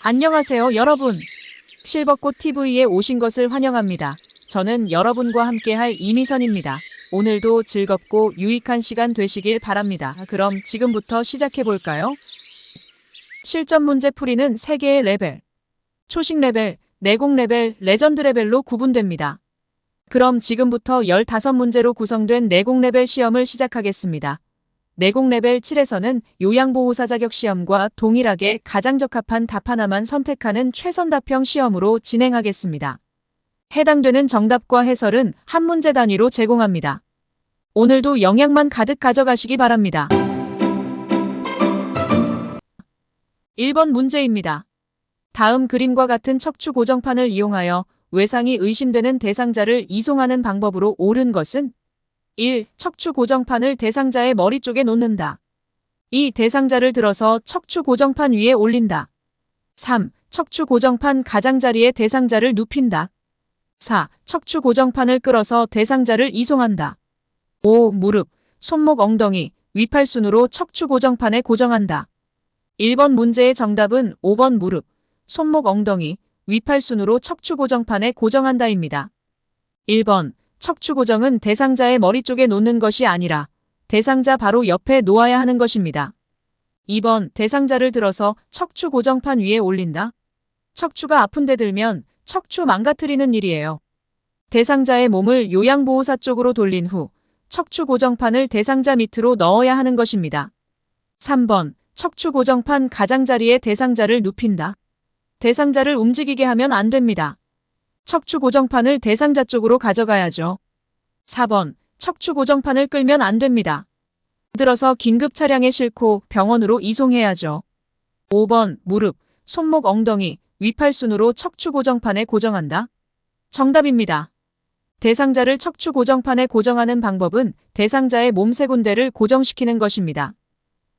안녕하세요, 여러분. 실버꽃 TV에 오신 것을 환영합니다. 저는 여러분과 함께할 이미선입니다. 오늘도 즐겁고 유익한 시간 되시길 바랍니다. 그럼 지금부터 시작해 볼까요? 실전 문제 풀이는 3개의 레벨, 초식 레벨, 내공 레벨, 레전드 레벨로 구분됩니다. 그럼 지금부터 15문제로 구성된 내공 레벨 시험을 시작하겠습니다. 내공 레벨 7에서는 요양보호사 자격 시험과 동일하게 가장 적합한 답 하나만 선택하는 최선 답형 시험으로 진행하겠습니다. 해당되는 정답과 해설은 한 문제 단위로 제공합니다. 오늘도 영양만 가득 가져가시기 바랍니다. 1번 문제입니다. 다음 그림과 같은 척추 고정판을 이용하여 외상이 의심되는 대상자를 이송하는 방법으로 옳은 것은 1. 척추 고정판을 대상자의 머리 쪽에 놓는다. 2. 대상자를 들어서 척추 고정판 위에 올린다. 3. 척추 고정판 가장자리에 대상자를 눕힌다. 4. 척추 고정판을 끌어서 대상자를 이송한다. 5. 무릎, 손목, 엉덩이, 위팔 순으로 척추 고정판에 고정한다. 1번 문제의 정답은 5번 무릎, 손목, 엉덩이, 위팔 순으로 척추 고정판에 고정한다입니다. 1번 척추 고정은 대상자의 머리 쪽에 놓는 것이 아니라 대상자 바로 옆에 놓아야 하는 것입니다. 2번 대상자를 들어서 척추 고정판 위에 올린다. 척추가 아픈 데 들면 척추 망가뜨리는 일이에요. 대상자의 몸을 요양보호사 쪽으로 돌린 후 척추 고정판을 대상자 밑으로 넣어야 하는 것입니다. 3번 척추 고정판 가장자리에 대상자를 눕힌다. 대상자를 움직이게 하면 안 됩니다. 척추 고정판을 대상자 쪽으로 가져가야죠. 4번 척추 고정판을 끌면 안 됩니다. 들어서 긴급 차량에 싣고 병원으로 이송해야죠. 5번 무릎, 손목, 엉덩이, 위팔 순으로 척추 고정판에 고정한다. 정답입니다. 대상자를 척추 고정판에 고정하는 방법은 대상자의 몸 3군데를 고정시키는 것입니다.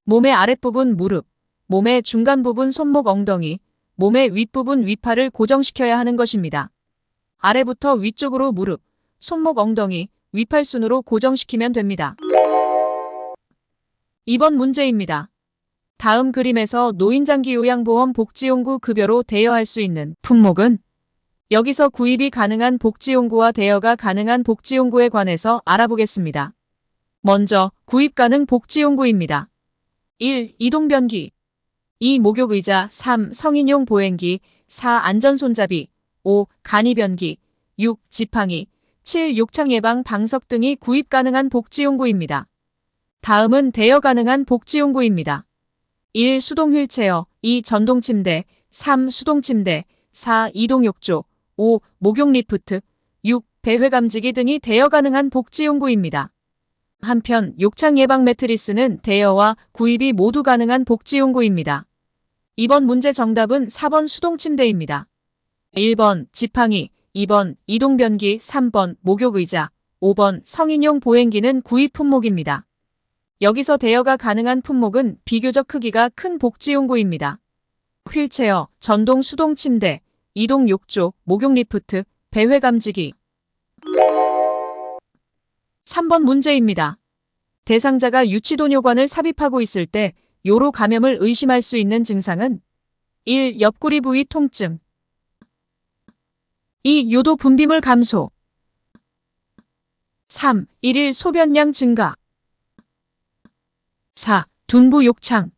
몸의 아랫부분 무릎, 몸의 중간 부분 손목, 엉덩이, 몸의 윗부분 위팔을 고정시켜야 하는 것입니다. 아래부터 위쪽으로 무릎, 손목, 엉덩이, 위팔 순으로 고정시키면 됩니다. 2번 문제입니다. 다음 그림에서 노인장기 요양보험 복지용구 급여로 대여할 수 있는 품목은 여기서 구입이 가능한 복지용구와 대여가 가능한 복지용구에 관해서 알아보겠습니다. 먼저 구입 가능 복지용구입니다. 1. 이동변기 2. 목욕의자 3. 성인용 보행기 4. 안전손잡이 5. 간이변기 6. 지팡이 7. 욕창 예방 방석 등이 구입 가능한 복지용구입니다. 다음은 대여 가능한 복지용구입니다. 1. 수동 휠체어 2. 전동 침대 3. 수동 침대 4. 이동 욕조 5. 목욕 리프트 6. 배회 감지기 등이 대여 가능한 복지용구입니다. 한편 욕창 예방 매트리스는 대여와 구입이 모두 가능한 복지용구입니다. 이번 문제 정답은 4번 수동 침대입니다. 1번 지팡이, 2번 이동변기, 3번 목욕의자, 5번 성인용 보행기는 구입 품목입니다. 여기서 대여가 가능한 품목은 비교적 크기가 큰 복지용구입니다. 휠체어, 전동 수동 침대, 이동 욕조, 목욕 리프트, 배회 감지기. 3번 문제입니다. 대상자가 유치도뇨관을 삽입하고 있을 때 요로 감염을 의심할 수 있는 증상은 1. 옆구리 부위 통증 2. 요도 분비물 감소 3. 일일 소변량 증가 4. 둔부 욕창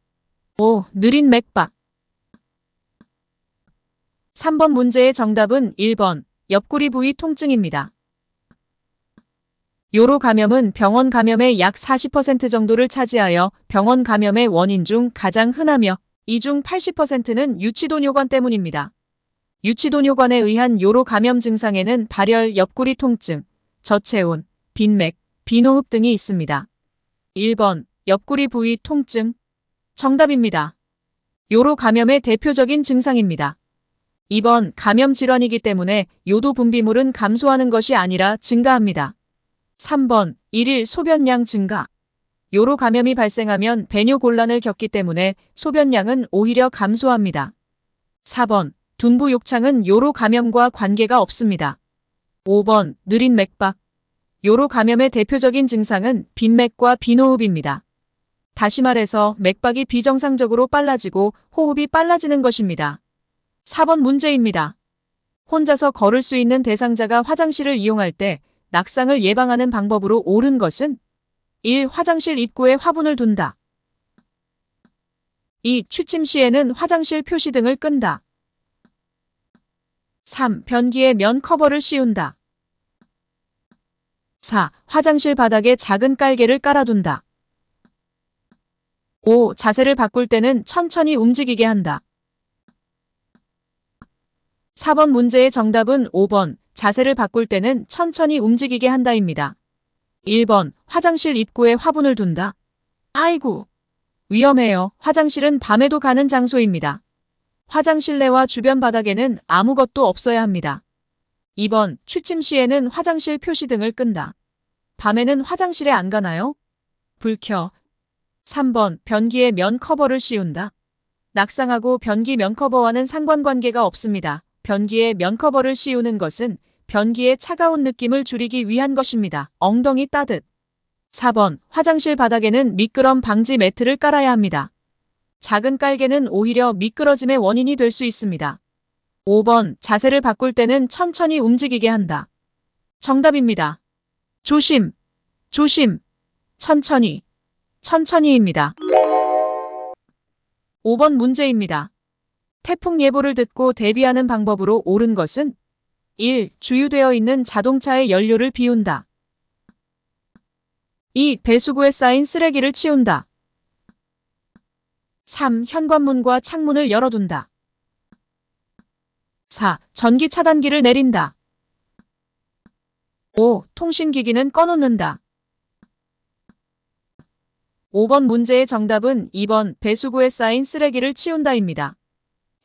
5. 느린 맥박 3번 문제의 정답은 1번 옆구리 부위 통증입니다. 요로 감염은 병원 감염의 약 40% 정도를 차지하여 병원 감염의 원인 중 가장 흔하며 이 중 80%는 유치도뇨관 때문입니다. 유치도뇨관에 의한 요로 감염 증상에는 발열, 옆구리 통증, 저체온, 빈맥, 비노흡 등이 있습니다. 1번 옆구리 부위 통증 정답입니다. 요로 감염의 대표적인 증상입니다. 2번 감염 질환이기 때문에 요도 분비물은 감소하는 것이 아니라 증가합니다. 3번 일일 소변량 증가 요로 감염이 발생하면 배뇨 곤란을 겪기 때문에 소변량은 오히려 감소합니다. 4번 둔부 욕창은 요로 감염과 관계가 없습니다. 5번 느린 맥박 요로 감염의 대표적인 증상은 빈맥과 비노흡입니다. 다시 말해서 맥박이 비정상적으로 빨라지고 호흡이 빨라지는 것입니다. 4번 문제입니다. 혼자서 걸을 수 있는 대상자가 화장실을 이용할 때 낙상을 예방하는 방법으로 옳은 것은 1. 화장실 입구에 화분을 둔다. 2. 취침 시에는 화장실 표시등을 끈다. 3. 변기에 면 커버를 씌운다. 4. 화장실 바닥에 작은 깔개를 깔아둔다. 5. 자세를 바꿀 때는 천천히 움직이게 한다. 4번 문제의 정답은 5번, 자세를 바꿀 때는 천천히 움직이게 한다입니다. 1번, 화장실 입구에 화분을 둔다. 아이고, 위험해요. 화장실은 밤에도 가는 장소입니다. 화장실 내와 주변 바닥에는 아무것도 없어야 합니다. 2번, 취침 시에는 화장실 표시등을 끈다. 밤에는 화장실에 안 가나요? 불 켜. 3번, 변기에 면 커버를 씌운다. 낙상하고 변기 면 커버와는 상관관계가 없습니다. 변기에 면 커버를 씌우는 것은 변기의 차가운 느낌을 줄이기 위한 것입니다. 엉덩이 따뜻. 4번, 화장실 바닥에는 미끄럼 방지 매트를 깔아야 합니다. 작은 깔개는 오히려 미끄러짐의 원인이 될 수 있습니다. 5번, 자세를 바꿀 때는 천천히 움직이게 한다. 정답입니다. 조심, 조심, 천천히, 천천히입니다. 5번 문제입니다. 태풍 예보를 듣고 대비하는 방법으로 옳은 것은 1. 주유되어 있는 자동차의 연료를 비운다. 2. 배수구에 쌓인 쓰레기를 치운다. 3. 현관문과 창문을 열어둔다. 4. 전기 차단기를 내린다. 5. 통신기기는 꺼놓는다. 5번 문제의 정답은 2번 배수구에 쌓인 쓰레기를 치운다입니다.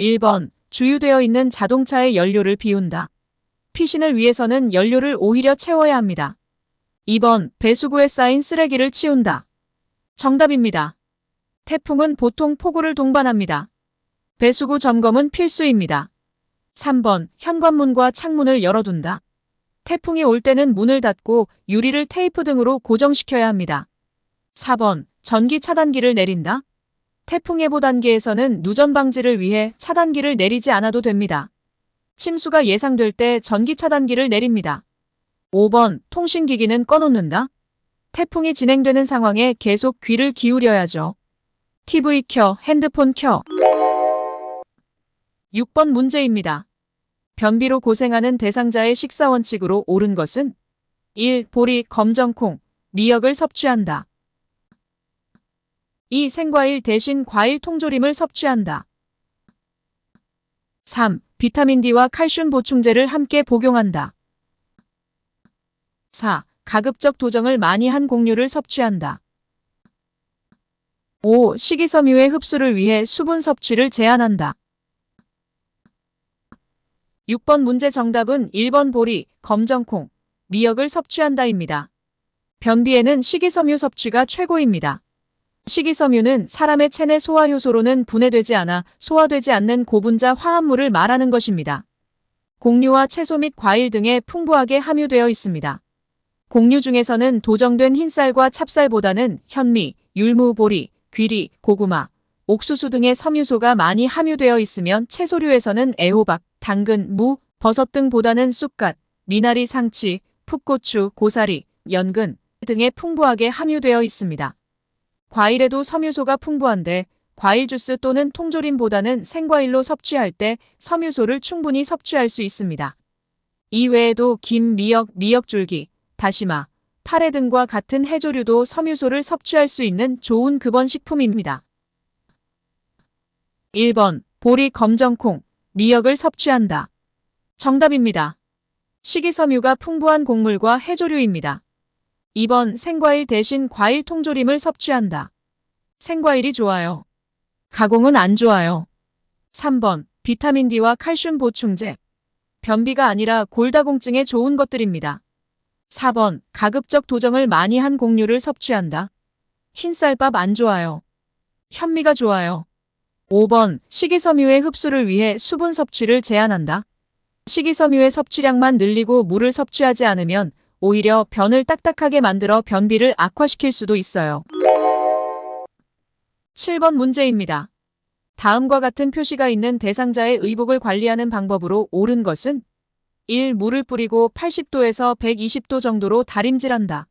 1번 주유되어 있는 자동차의 연료를 비운다. 피신을 위해서는 연료를 오히려 채워야 합니다. 2번 배수구에 쌓인 쓰레기를 치운다. 정답입니다. 태풍은 보통 폭우를 동반합니다. 배수구 점검은 필수입니다. 3번 현관문과 창문을 열어둔다. 태풍이 올 때는 문을 닫고 유리를 테이프 등으로 고정시켜야 합니다. 4번 전기 차단기를 내린다. 태풍 예보 단계에서는 누전 방지를 위해 차단기를 내리지 않아도 됩니다. 침수가 예상될 때 전기 차단기를 내립니다. 5번 통신기기는 꺼놓는다. 태풍이 진행되는 상황에 계속 귀를 기울여야죠. TV 켜, 핸드폰 켜. 6번 문제입니다. 변비로 고생하는 대상자의 식사 원칙으로 옳은 것은 1. 보리, 검정콩, 미역을 섭취한다. 2. 생과일 대신 과일 통조림을 섭취한다. 3. 비타민 D와 칼슘 보충제를 함께 복용한다. 4. 가급적 도정을 많이 한 곡류를 섭취한다. 5. 식이섬유의 흡수를 위해 수분 섭취를 제한한다. 6번 문제 정답은 1번 보리, 검정콩, 미역을 섭취한다입니다. 변비에는 식이섬유 섭취가 최고입니다. 식이섬유는 사람의 체내 소화효소로는 분해되지 않아 소화되지 않는 고분자 화합물을 말하는 것입니다. 곡류와 채소 및 과일 등에 풍부하게 함유되어 있습니다. 곡류 중에서는 도정된 흰쌀과 찹쌀보다는 현미, 율무, 보리, 귀리, 고구마, 옥수수 등의 섬유소가 많이 함유되어 있으면 채소류에서는 애호박, 당근, 무, 버섯 등보다는 쑥갓, 미나리, 상치, 풋고추, 고사리, 연근 등에 풍부하게 함유되어 있습니다. 과일에도 섬유소가 풍부한데 과일 주스 또는 통조림보다는 생과일로 섭취할 때 섬유소를 충분히 섭취할 수 있습니다. 이외에도 김, 미역, 미역줄기, 다시마, 파래 등과 같은 해조류도 섬유소를 섭취할 수 있는 좋은 급원식품입니다. 1번 보리, 검정콩, 미역을 섭취한다. 정답입니다. 식이섬유가 풍부한 곡물과 해조류입니다. 2번 생과일 대신 과일 통조림을 섭취한다. 생과일이 좋아요. 가공은 안 좋아요. 3번 비타민 D와 칼슘 보충제. 변비가 아니라 골다공증에 좋은 것들입니다. 4번 가급적 도정을 많이 한 곡류를 섭취한다. 흰쌀밥 안 좋아요. 현미가 좋아요. 5번 식이섬유의 흡수를 위해 수분 섭취를 제한한다. 식이섬유의 섭취량만 늘리고 물을 섭취하지 않으면 오히려 변을 딱딱하게 만들어 변비를 악화시킬 수도 있어요. 7번 문제입니다. 다음과 같은 표시가 있는 대상자의 의복을 관리하는 방법으로 옳은 것은 1. 물을 뿌리고 80도에서 120도 정도로 다림질한다.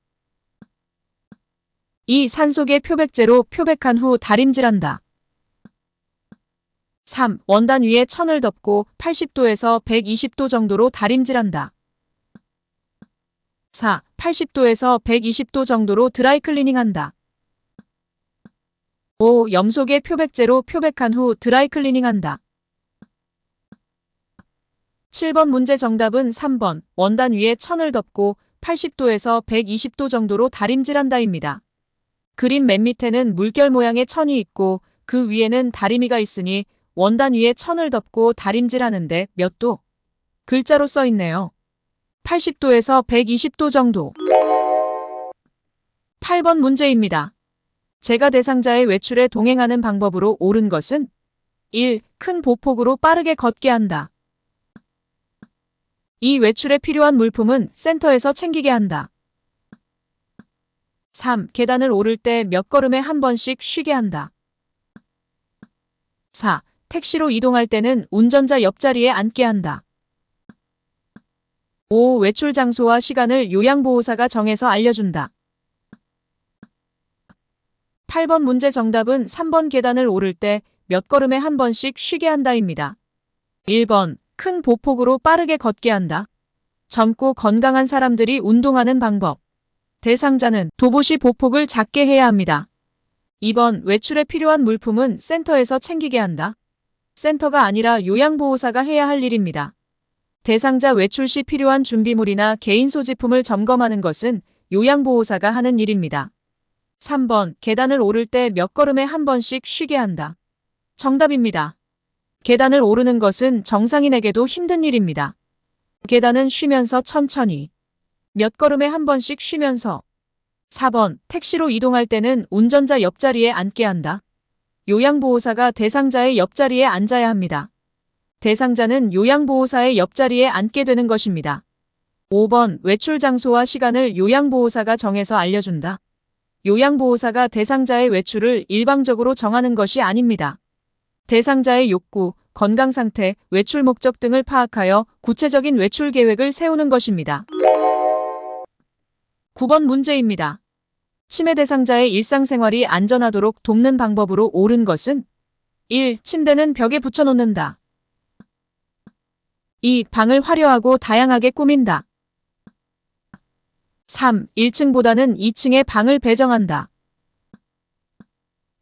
2. 산속에 표백제로 표백한 후 다림질한다. 3. 원단 위에 천을 덮고 80도에서 120도 정도로 다림질한다. 4. 80도에서 120도 정도로 드라이클리닝한다. 5. 염속에 표백제로 표백한 후 드라이클리닝한다. 7번 문제 정답은 3번 원단 위에 천을 덮고 80도에서 120도 정도로 다림질한다입니다. 그림 맨 밑에는 물결 모양의 천이 있고 그 위에는 다리미가 있으니 원단 위에 천을 덮고 다림질하는데 몇 도? 글자로 써 있네요. 80도에서 120도 정도. 8번 문제입니다. 제가 대상자의 외출에 동행하는 방법으로 옳은 것은 1. 큰 보폭으로 빠르게 걷게 한다. 2. 외출에 필요한 물품은 센터에서 챙기게 한다. 3. 계단을 오를 때 몇 걸음에 한 번씩 쉬게 한다. 4. 택시로 이동할 때는 운전자 옆자리에 앉게 한다. 5. 외출 장소와 시간을 요양보호사가 정해서 알려준다. 8번 문제 정답은 3번 계단을 오를 때 몇 걸음에 한 번씩 쉬게 한다입니다. 1번 큰 보폭으로 빠르게 걷게 한다. 젊고 건강한 사람들이 운동하는 방법. 대상자는 도보시 보폭을 작게 해야 합니다. 2번 외출에 필요한 물품은 센터에서 챙기게 한다. 센터가 아니라 요양보호사가 해야 할 일입니다. 대상자 외출 시 필요한 준비물이나 개인 소지품을 점검하는 것은 요양보호사가 하는 일입니다. 3번 계단을 오를 때 몇 걸음에 한 번씩 쉬게 한다. 정답입니다. 계단을 오르는 것은 정상인에게도 힘든 일입니다. 계단은 쉬면서 천천히 몇 걸음에 한 번씩 쉬면서. 4번 택시로 이동할 때는 운전자 옆자리에 앉게 한다. 요양보호사가 대상자의 옆자리에 앉아야 합니다. 대상자는 요양보호사의 옆자리에 앉게 되는 것입니다. 5번 외출 장소와 시간을 요양보호사가 정해서 알려준다. 요양보호사가 대상자의 외출을 일방적으로 정하는 것이 아닙니다. 대상자의 욕구, 건강 상태, 외출 목적 등을 파악하여 구체적인 외출 계획을 세우는 것입니다. 9번 문제입니다. 치매 대상자의 일상생활이 안전하도록 돕는 방법으로 옳은 것은 1. 침대는 벽에 붙여놓는다. 2. 방을 화려하고 다양하게 꾸민다. 3. 1층보다는 2층에 방을 배정한다.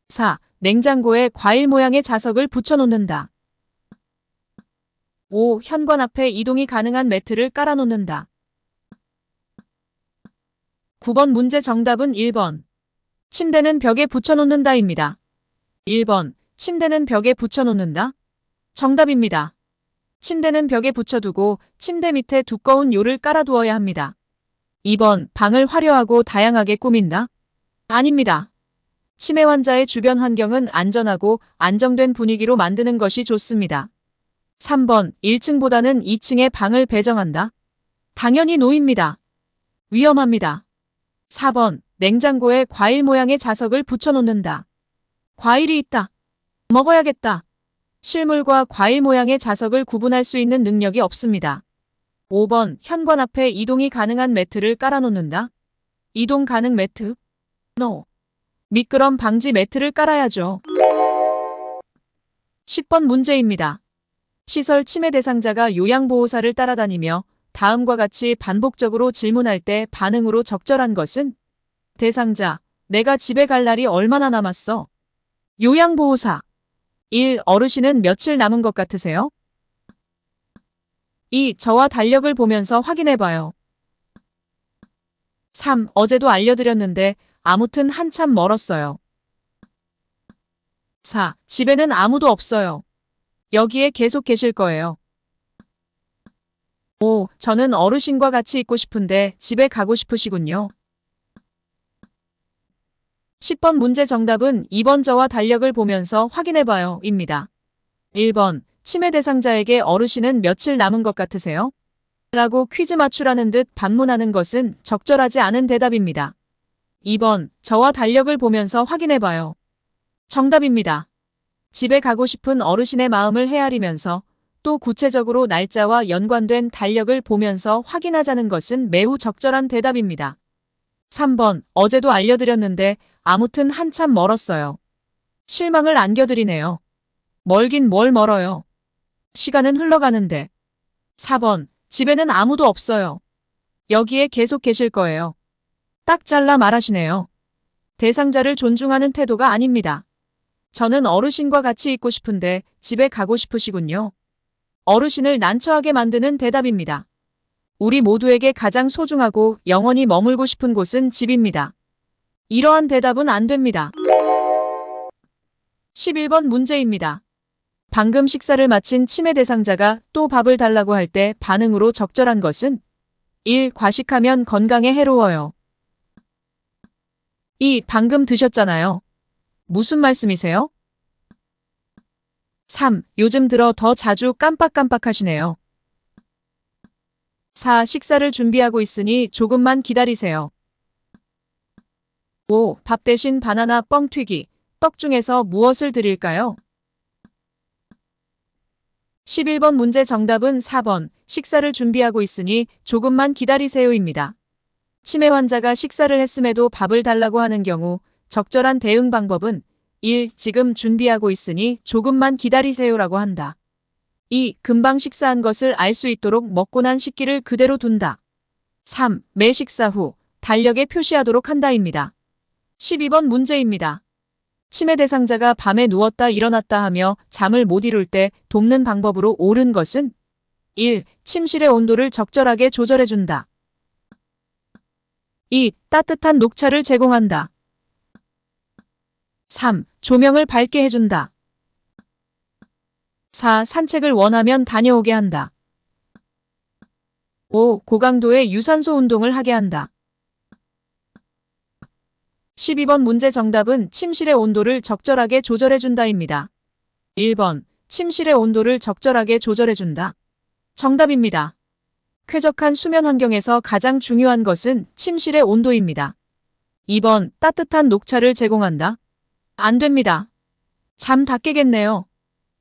4. 냉장고에 과일 모양의 자석을 붙여놓는다. 5. 현관 앞에 이동이 가능한 매트를 깔아놓는다. 9번 문제 정답은 1번. 침대는 벽에 붙여놓는다입니다. 1번. 침대는 벽에 붙여놓는다? 정답입니다. 침대는 벽에 붙여두고 침대 밑에 두꺼운 요를 깔아두어야 합니다. 2번. 방을 화려하고 다양하게 꾸민다? 아닙니다. 치매 환자의 주변 환경은 안전하고 안정된 분위기로 만드는 것이 좋습니다. 3번. 1층보다는 2층에 방을 배정한다? 당연히 노입니다. 위험합니다. 4번. 냉장고에 과일 모양의 자석을 붙여놓는다. 과일이 있다. 먹어야겠다. 실물과 과일 모양의 자석을 구분할 수 있는 능력이 없습니다. 5번. 현관 앞에 이동이 가능한 매트를 깔아놓는다. 이동 가능 매트? No. 미끄럼 방지 매트를 깔아야죠. 10번 문제입니다. 시설 치매 대상자가 요양보호사를 따라다니며 다음과 같이 반복적으로 질문할 때 반응으로 적절한 것은 대상자, 내가 집에 갈 날이 얼마나 남았어? 요양보호사 1. 어르신은 며칠 남은 것 같으세요? 2. 저와 달력을 보면서 확인해봐요. 3. 어제도 알려드렸는데 아무튼 한참 멀었어요. 4. 집에는 아무도 없어요. 여기에 계속 계실 거예요. 5. 저는 어르신과 같이 있고 싶은데 집에 가고 싶으시군요. 10번 문제 정답은 2번 저와 달력을 보면서 확인해봐요 입니다. 1번. 치매 대상자에게 어르신은 며칠 남은 것 같으세요? 라고 퀴즈 맞추라는 듯 반문하는 것은 적절하지 않은 대답입니다. 2번. 저와 달력을 보면서 확인해봐요. 정답입니다. 집에 가고 싶은 어르신의 마음을 헤아리면서 또 구체적으로 날짜와 연관된 달력을 보면서 확인하자는 것은 매우 적절한 대답입니다. 3번, 어제도 알려드렸는데 아무튼 한참 멀었어요. 실망을 안겨드리네요. 멀긴 뭘 멀어요. 시간은 흘러가는데. 4번, 집에는 아무도 없어요. 여기에 계속 계실 거예요. 딱 잘라 말하시네요. 대상자를 존중하는 태도가 아닙니다. 저는 어르신과 같이 있고 싶은데 집에 가고 싶으시군요. 어르신을 난처하게 만드는 대답입니다. 우리 모두에게 가장 소중하고 영원히 머물고 싶은 곳은 집입니다. 이러한 대답은 안 됩니다. 11번 문제입니다. 방금 식사를 마친 치매 대상자가 또 밥을 달라고 할 때 반응으로 적절한 것은 1. 과식하면 건강에 해로워요. 2. 방금 드셨잖아요. 무슨 말씀이세요? 3. 요즘 들어 더 자주 깜빡깜빡하시네요. 4. 식사를 준비하고 있으니 조금만 기다리세요. 5. 밥 대신 바나나 뻥튀기, 떡 중에서 무엇을 드릴까요? 11번 문제 정답은 4번, 식사를 준비하고 있으니 조금만 기다리세요입니다. 치매 환자가 식사를 했음에도 밥을 달라고 하는 경우 적절한 대응 방법은 1. 지금 준비하고 있으니 조금만 기다리세요라고 한다. 2. 금방 식사한 것을 알 수 있도록 먹고 난 식기를 그대로 둔다. 3. 매 식사 후 달력에 표시하도록 한다입니다. 12번 문제입니다. 치매 대상자가 밤에 누웠다 일어났다 하며 잠을 못 이룰 때 돕는 방법으로 옳은 것은 1. 침실의 온도를 적절하게 조절해준다. 2. 따뜻한 녹차를 제공한다. 3. 조명을 밝게 해준다. 4. 산책을 원하면 다녀오게 한다. 5. 고강도의 유산소 운동을 하게 한다. 12번 문제 정답은 침실의 온도를 적절하게 조절해준다입니다. 1번, 침실의 온도를 적절하게 조절해준다. 정답입니다. 쾌적한 수면 환경에서 가장 중요한 것은 침실의 온도입니다. 2번, 따뜻한 녹차를 제공한다. 안 됩니다. 잠 다 깨겠네요.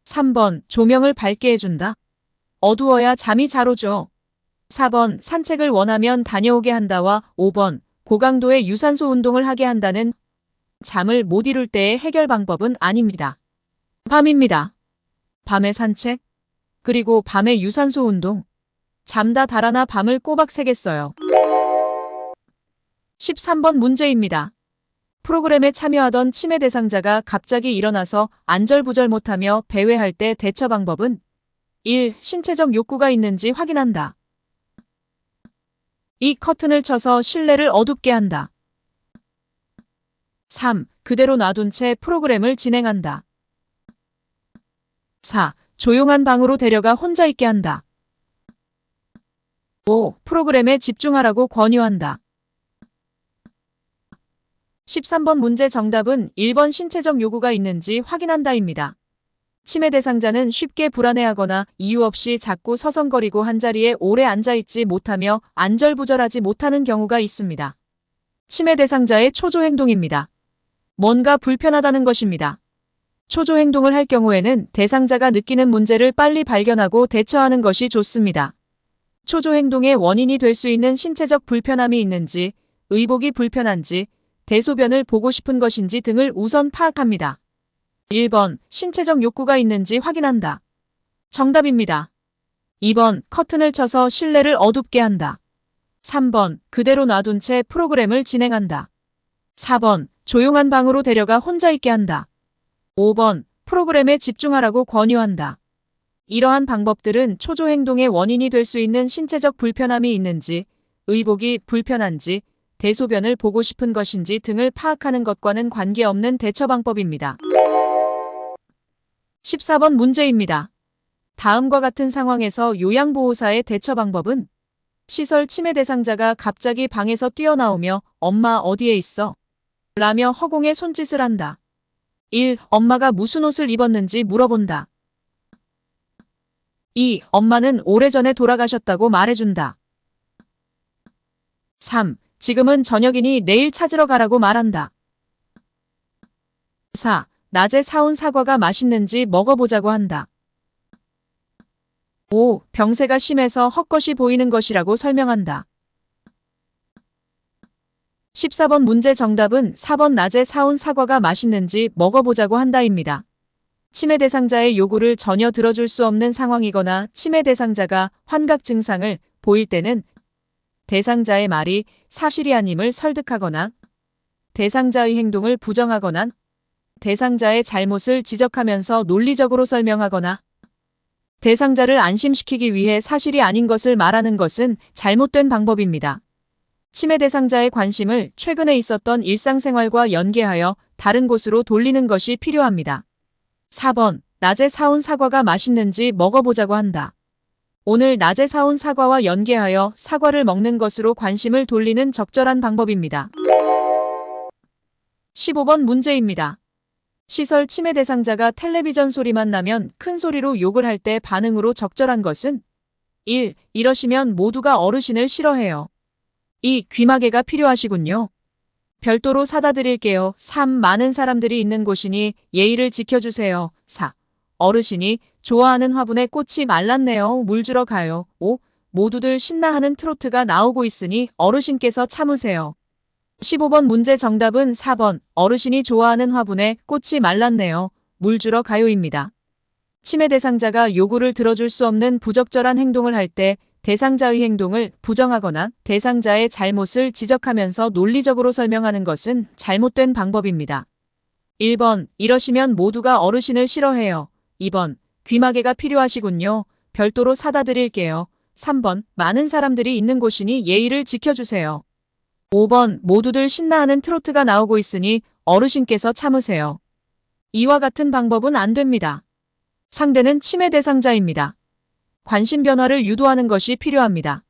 3번, 조명을 밝게 해준다. 어두워야 잠이 잘 오죠. 4번, 산책을 원하면 다녀오게 한다와 5번, 고강도의 유산소 운동을 하게 한다는 잠을 못 이룰 때의 해결 방법은 아닙니다. 밤입니다. 밤에 산책, 그리고 밤에 유산소 운동. 잠 다 달아나 밤을 꼬박 새겠어요. 13번 문제입니다. 프로그램에 참여하던 치매 대상자가 갑자기 일어나서 안절부절 못하며 배회할 때 대처 방법은 1. 신체적 욕구가 있는지 확인한다. 2. 커튼을 쳐서 실내를 어둡게 한다. 3. 그대로 놔둔 채 프로그램을 진행한다. 4. 조용한 방으로 데려가 혼자 있게 한다. 5. 프로그램에 집중하라고 권유한다. 13번 문제 정답은 1번 신체적 요구가 있는지 확인한다입니다. 치매 대상자는 쉽게 불안해하거나 이유 없이 자꾸 서성거리고 한자리에 오래 앉아있지 못하며 안절부절하지 못하는 경우가 있습니다. 치매 대상자의 초조 행동입니다. 뭔가 불편하다는 것입니다. 초조 행동을 할 경우에는 대상자가 느끼는 문제를 빨리 발견하고 대처하는 것이 좋습니다. 초조 행동의 원인이 될 수 있는 신체적 불편함이 있는지, 의복이 불편한지, 대소변을 보고 싶은 것인지 등을 우선 파악합니다. 1번, 신체적 욕구가 있는지 확인한다. 정답입니다. 2번, 커튼을 쳐서 실내를 어둡게 한다. 3번, 그대로 놔둔 채 프로그램을 진행한다. 4번, 조용한 방으로 데려가 혼자 있게 한다. 5번, 프로그램에 집중하라고 권유한다. 이러한 방법들은 초조 행동의 원인이 될 수 있는 신체적 불편함이 있는지, 의복이 불편한지, 대소변을 보고 싶은 것인지 등을 파악하는 것과는 관계없는 대처 방법입니다. 14번 문제입니다. 다음과 같은 상황에서 요양보호사의 대처 방법은 시설 치매 대상자가 갑자기 방에서 뛰어나오며 엄마 어디에 있어? 라며 허공에 손짓을 한다. 1. 엄마가 무슨 옷을 입었는지 물어본다. 2. 엄마는 오래전에 돌아가셨다고 말해준다. 3. 지금은 저녁이니 내일 찾으러 가라고 말한다. 4. 낮에 사온 사과가 맛있는지 먹어보자고 한다. 5. 병세가 심해서 헛것이 보이는 것이라고 설명한다. 14번 문제 정답은 4번 낮에 사온 사과가 맛있는지 먹어보자고 한다입니다. 치매 대상자의 요구를 전혀 들어줄 수 없는 상황이거나 치매 대상자가 환각 증상을 보일 때는 대상자의 말이 사실이 아님을 설득하거나 대상자의 행동을 부정하거나 대상자의 잘못을 지적하면서 논리적으로 설명하거나 대상자를 안심시키기 위해 사실이 아닌 것을 말하는 것은 잘못된 방법입니다. 치매 대상자의 관심을 최근에 있었던 일상생활과 연계하여 다른 곳으로 돌리는 것이 필요합니다. 4번, 낮에 사온 사과가 맛있는지 먹어보자고 한다. 오늘 낮에 사온 사과와 연계하여 사과를 먹는 것으로 관심을 돌리는 적절한 방법입니다. 15번 문제입니다. 시설 치매 대상자가 텔레비전 소리만 나면 큰 소리로 욕을 할 때 반응으로 적절한 것은 1. 이러시면 모두가 어르신을 싫어해요. 2. 귀마개가 필요하시군요. 별도로 사다 드릴게요. 3. 많은 사람들이 있는 곳이니 예의를 지켜주세요. 4. 어르신이 좋아하는 화분에 꽃이 말랐네요. 물 주러 가요. 5. 모두들 신나하는 트로트가 나오고 있으니 어르신께서 참으세요. 15번 문제 정답은 4번 어르신이 좋아하는 화분에 꽃이 말랐네요. 물 주러 가요입니다. 치매 대상자가 요구를 들어줄 수 없는 부적절한 행동을 할 때 대상자의 행동을 부정하거나 대상자의 잘못을 지적하면서 논리적으로 설명하는 것은 잘못된 방법입니다. 1번, 이러시면 모두가 어르신을 싫어해요. 2번, 귀마개가 필요하시군요. 별도로 사다 드릴게요. 3번, 많은 사람들이 있는 곳이니 예의를 지켜주세요. 5번, 모두들 신나하는 트로트가 나오고 있으니 어르신께서 참으세요. 이와 같은 방법은 안 됩니다. 상대는 치매 대상자입니다. 관심 변화를 유도하는 것이 필요합니다.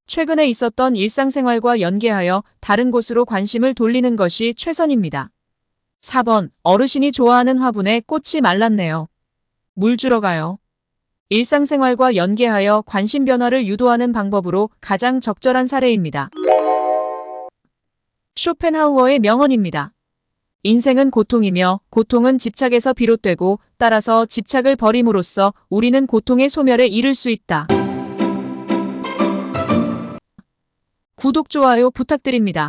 최근에 있었던 일상생활과 연계하여 다른 곳으로 관심을 돌리는 것이 최선입니다. 4번, 어르신이 좋아하는 화분에 꽃이 말랐네요. 물 주러 가요. 일상생활과 연계하여 관심 변화를 유도하는 방법으로 가장 적절한 사례입니다. 쇼펜하우어의 명언입니다. 인생은 고통이며 고통은 집착에서 비롯되고 따라서 집착을 버림으로써 우리는 고통의 소멸에 이를 수 있다. 구독, 좋아요 부탁드립니다.